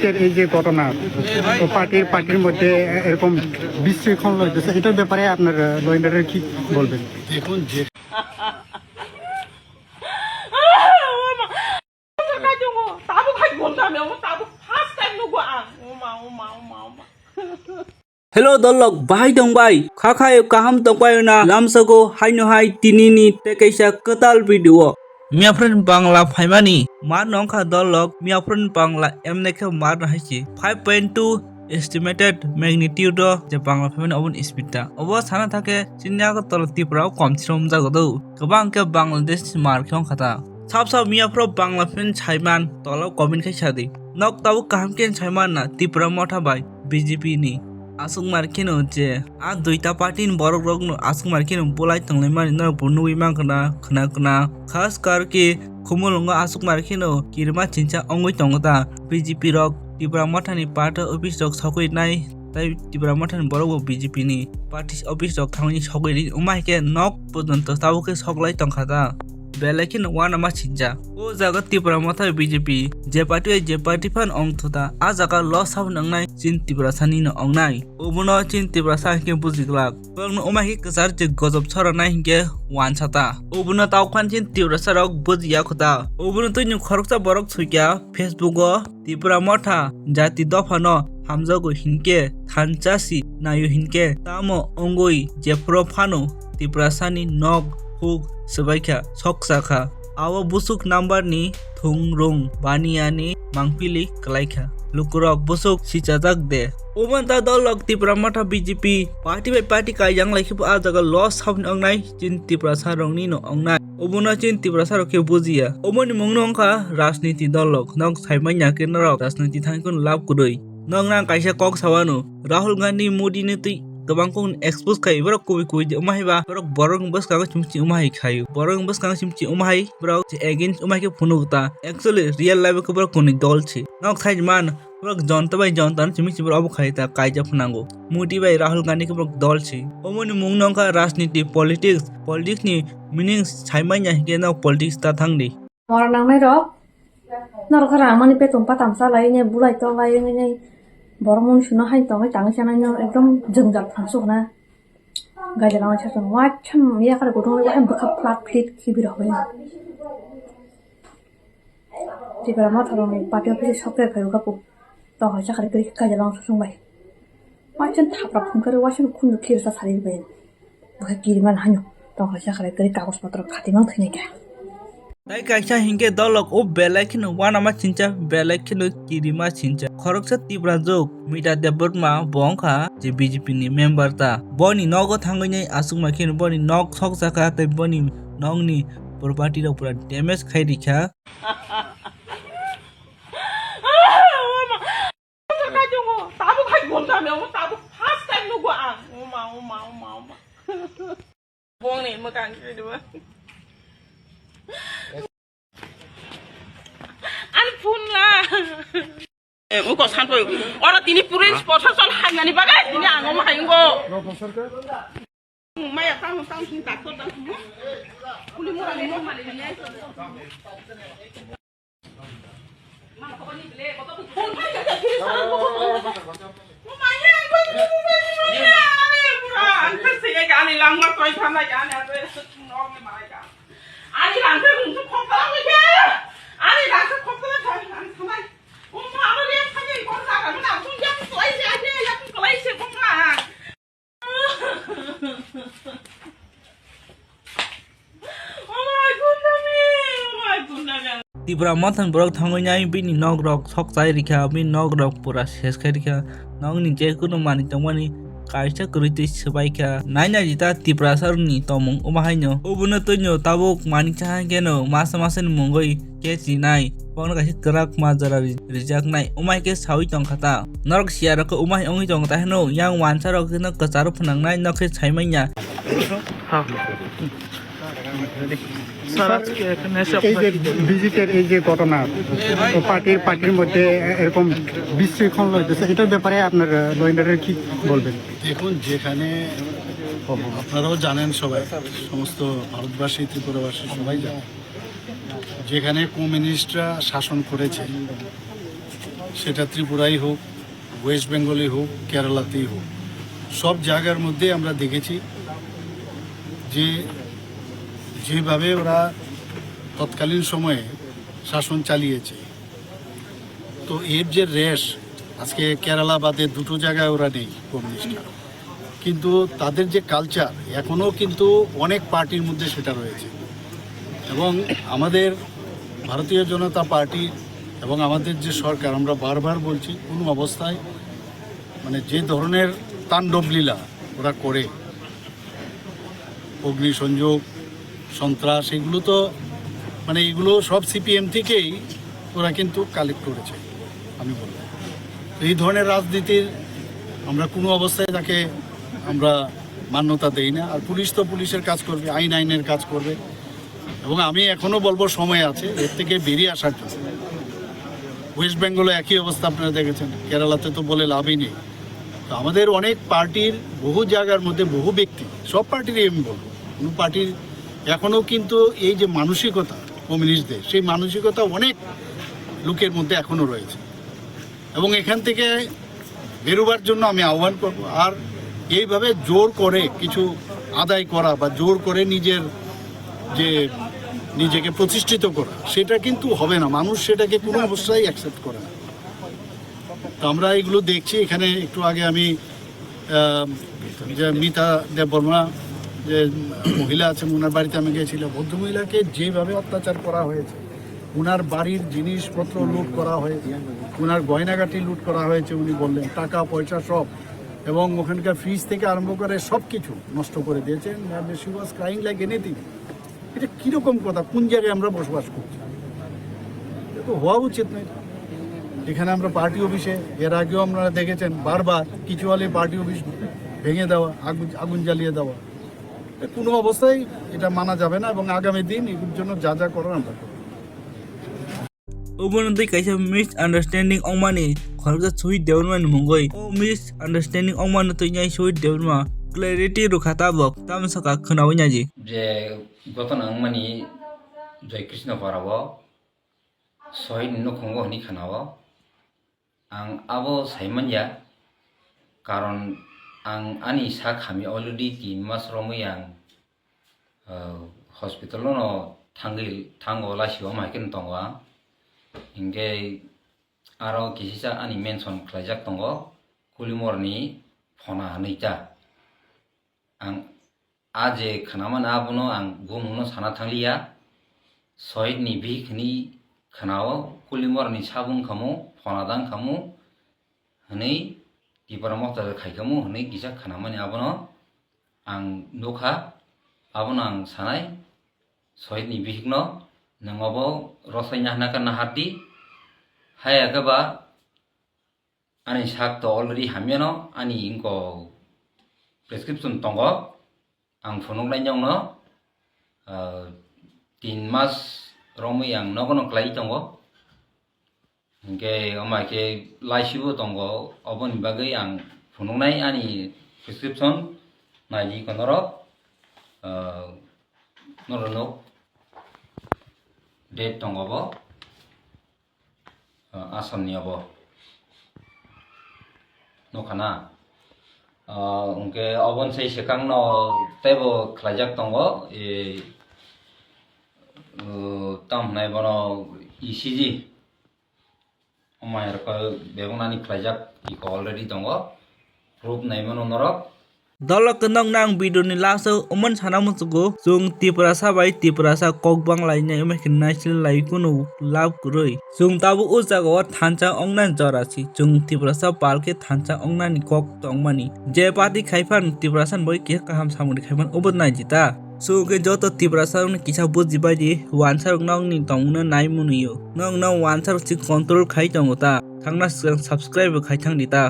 ভিজিটের এই যে ঘটনা, তো পার্টির মধ্যে এরকম বিশৃঙ্খলা হইতেছে, এটার ব্যাপারে আপনার গোয়েন্দারা কি বলবেন? দেখুন যে Hello dolok bahai dongbai khakai kaham tongbai na lamsago haino hai tinini tekaisa ketal video miapren bangla phaimani mar nongkha dolok miapren bangla emnekhe mar haisi 5.2 estimated magnitude je bangla phaimani obon speed obo sana thake chinya ko tolti prao komchrom jagodo gobang ke bangladesh mar khong khata sab miapro bangla phain chaiman tolo comment khai sadi nok tabu kaham ken chaiman na tipra motha bai BJP ni asung markino je a duita party in borok rogno asung markino bolai tanglai mani na bunui mangkana khana khas karki khumulwng asung markino kirma chincha ongoi tongta BJP rok Tripura Motha ni party office rok sokoi nai tai Tripura Motha ni borok BJP ni party office rok thangni sokoi ri umai ke nok pojonto tabuke soklai tongkhata Belakin wana machinja o jaga Tripura Motha BJP je party fan ong thuta a jaga loss hab nangnai chin Tripura sani no ongnai obuno chin Tripura sa ke bujiglak bang oma hi kasar je gojab chora nai hinge wan chata obuno tawkhan chin Tripura sarok bujiya khota obuno tuni khoroksa borok suikya Facebook o Tripura Motha jati dofano hamjago hinke thanchasi nayo hinke tamo ongoi je profano Tripura sani nog huk sebaiknya sok saka awa busuk number ni thungrung baniani mangpili kalaikha lukurok busuk sichajak de umanta dolok Tripura Motha BJP party by party kaijang laiki a jaga loss habn ongnai chin Tripura sarong ni no ongnai obuno chin Tripura sarok ke bujia omoni mungnongkha rajniti dolok nok saimanya kenarok rajniti thangkun lab kudoi nongrang kaisa kok sawanu Rahul Gandhi Modi ni tui gabangkong expose kai borok kui umai ba borok borok bus ka chimchi umai khayu borok bus ka chimchi umai borok against umai ke phunuta actually real life ko borok koni dol chi nok thai man borok jonta bai jontan chimchi borok abu khaita kaija phunango Modi bai Rahul Gandhi ke borok dol chi omoni mungnongka rajniti politics ni meaning saimanya ke nok politics ta thangdi mor nang mai rok nor khara mani pe tumpa tamsa lai ne bulai to lai ne boromon shuna hai to tang chana no ekdom jengjal phanso na gajala ma chasong wa cham ya kar godong wa ham bakha flat flit khibir hobe Tripura Motha ro me party office sokre khayu kapu to ha cha khare kri gajala ma chasong bai wa chen thapra phun kare wa chen khun khir sa sari bai bakha kirman hanyo to ha cha khare kri kagos patro khatimang thine ka tai kaisa hinge dolok o belakin wana ma chincha belakin kirima chincha khoroksa Tripura jok mita deborma bongkha je BJP ni member ta boni nogo thangoi nei asungma kin boni nog sok saka tai boni nongni property ro pura damage khai dikha Uko santo ora tini puris protection hanyani bagai tini angom hayungo maya tang tin takto tang kuli mura ni mali ni mana ko ni ble ko to phone hai ja kiri sara ko ko maya ko ni pura antar se ga ani langma koi thana ga ani ate nog ni mai ga ani langse kun to khop la ni ke ani langse khop la thai thai Tripura Motha borok thangoi nai bini nog rok sok chai rikha bini nog rok pura ses khai rikha nog ni je kuno mani tongmani kaisa kuriti sebaikha naina jita Tripura sarni tomung umahaino ubuno tonyo tabuk mani cha geno masa ni mungoi ke chinai pongna kaisa krak majara rijak nai umai ke sawi tongkhata norok siara ko umai ongi tongta heno yang wansa rok no kacharo phunang nai nokhe chaimanya এই যে ভিজিটের এই যে ঘটনা, তো পার্টির মধ্যে এরকম বিশৃঙ্খলা হইতেছে, এটার ব্যাপারে আপনার গোয়েন্দারা কি বলবেন? দেখুন যেখানে আপনারাও জানেন সবাই সমস্ত ভারতবাসী ত্রিপুরাবাসী সবাই জানেন যেখানে কমিউনিস্টরা শাসন করেছে সেটা ত্রিপুরাই হোক, ওয়েস্ট বেঙ্গলে হোক, কেরালাতেই হোক, সব জায়গার মধ্যে আমরা দেখেছি যে যেভাবে ওরা তৎকালীন সময়ে শাসন চালিয়েছে। তো এর যে রেশ, আজকে কেরালা বাদে দুটো জায়গায় ওরা নেই কমিউনিস্টরা, কিন্তু তাদের যে কালচার এখনও কিন্তু অনেক পার্টির মধ্যে সেটা রয়েছে। এবং আমাদের ভারতীয় জনতা পার্টি এবং আমাদের যে সরকার, আমরা বারবার বলছি কোনো অবস্থায় মানে যে ধরনের তাণ্ডবলীলা ওরা করে, অগ্নিসংযোগ, সন্ত্রাস, এগুলো তো মানে এগুলো সব সিপিএম থেকেই ওরা কিন্তু কালেক্ট করেছে আমি বলব। এই ধরনের রাজনীতির আমরা কোনো অবস্থায় তাকে আমরা মান্যতা দেই না। আর পুলিশ তো পুলিশের কাজ করবে, আইনের কাজ করবে। এবং আমি এখনও বলবো সময় আছে এর থেকে বেরিয়ে আসার জন্য। ওয়েস্ট বেঙ্গলে একই অবস্থা আপনারা দেখেছেন, কেরালাতে তো বলে লাভই নেই। তো আমাদের অনেক পার্টির বহু জায়গার মধ্যে বহু ব্যক্তি, সব পার্টিরই আমি বলবো, কোনো পার্টির এখনও কিন্তু এই যে মানসিকতা কমিউনিস্টদের, সেই মানসিকতা অনেক লোকের মধ্যে এখনও রয়েছে। এবং এখান থেকে বেরোবার জন্য আমি আহ্বান করব। আর এইভাবে জোর করে কিছু আদায় করা বা জোর করে নিজেকে প্রতিষ্ঠিত করা, সেটা কিন্তু হবে না। মানুষ সেটাকে কোনো অবস্থায় অ্যাকসেপ্ট করে না। তো আমরা এগুলো দেখছি। এখানে একটু আগে আমি যে মিতা দেববর্মা যে মহিলা আছেন, ওনার বাড়িতে আমি গিয়েছিলাম। ভদ্রমহিলাকে যেভাবে অত্যাচার করা হয়েছে, ওনার বাড়ির জিনিসপত্র লুট করা হয়েছে, ওনার গয়নাগাটি লুট করা হয়েছে, উনি বললেন টাকা পয়সা সব, এবং ওখানকার ফ্রিজ থেকে আরম্ভ করে সব কিছু নষ্ট করে দিয়েছেন। She was crying like anything. এটা কীরকম কথা? কোন জায়গায় আমরা বসবাস করছি? এটা তো হওয়া উচিত নয়। এখানে আমরা পার্টি অফিসে এর আগেও আপনারা দেখেছেন বারবার কিছু হলে পার্টি অফিস ভেঙে দেওয়া, আগুন জ্বালিয়ে দেওয়া, কোনো অবস্থায় এটা মানা যাবে না। এবং আগামী দিন এগুলোর জন্য যা যা করার আমরা করব। Ubuntu kaisa misunderstanding ong mani khorga chui deun man mungoi o misunderstanding ong man to nyai chui deun ma clarity ru khata bok tam saka khnaw nya ji যে গত নাংমানি জয় কৃষ্ণ পারাব সহিত নখঙ্গ হনি খানাও আং আবো সাইমানয়া কারণ আং আনি সা খামি অলরেডি 3 মাস রমই আং হসপিটাল ন থাঙ্গলা শিও মাইকেন তংwa इंगे आरो किसिसा आनी मेंशन खालायजाक दङ कुलिमरनि फना नैता आं आजे खानामान आबनो आं बुंनो साना थांलिया सहितनि बिखनि खानाव कुलिमरनि साबुं खामु फनादां खामु हनै दिपारा मता खायखामु हनै गिसा खानामानि आबनो आं नखा आबनो आं सानाय सहितनि बिखनो नङाबो रसायना हनाkan naharti haya gaba ani sak to already hamiano ani inko prescription tongo ang phonok lai nyongno 3 mas romi ang nogono klai tongo inge amai ke laisibu tongo oboni bagai ang phonok nai ani prescription naiji konoro norono date tongobo asam niabo nokana unke obon sei sekang no tebo khlajak tongo e tam nai bono ECG omayar ko begonani khlajak iko already tongo proof nai mono norok Dolok kenong nang video ni langsung umon sana musugo jung tiprasa bai tiprasa kokbang lainnya umekin national lai kuno lab kuroi jung tabu ujago thancha ongnan jorasi jung tiprasa palke thancha ongnan kok tongmani je pati khaifan tiprasan boi ke kaham samuni khaifan obot nai jita so ke joto tiprasa ni kisa bujibai di wansar nong ni tongna nai muniyo nong wansar si control khai tongota thangna subscribe khai thang dita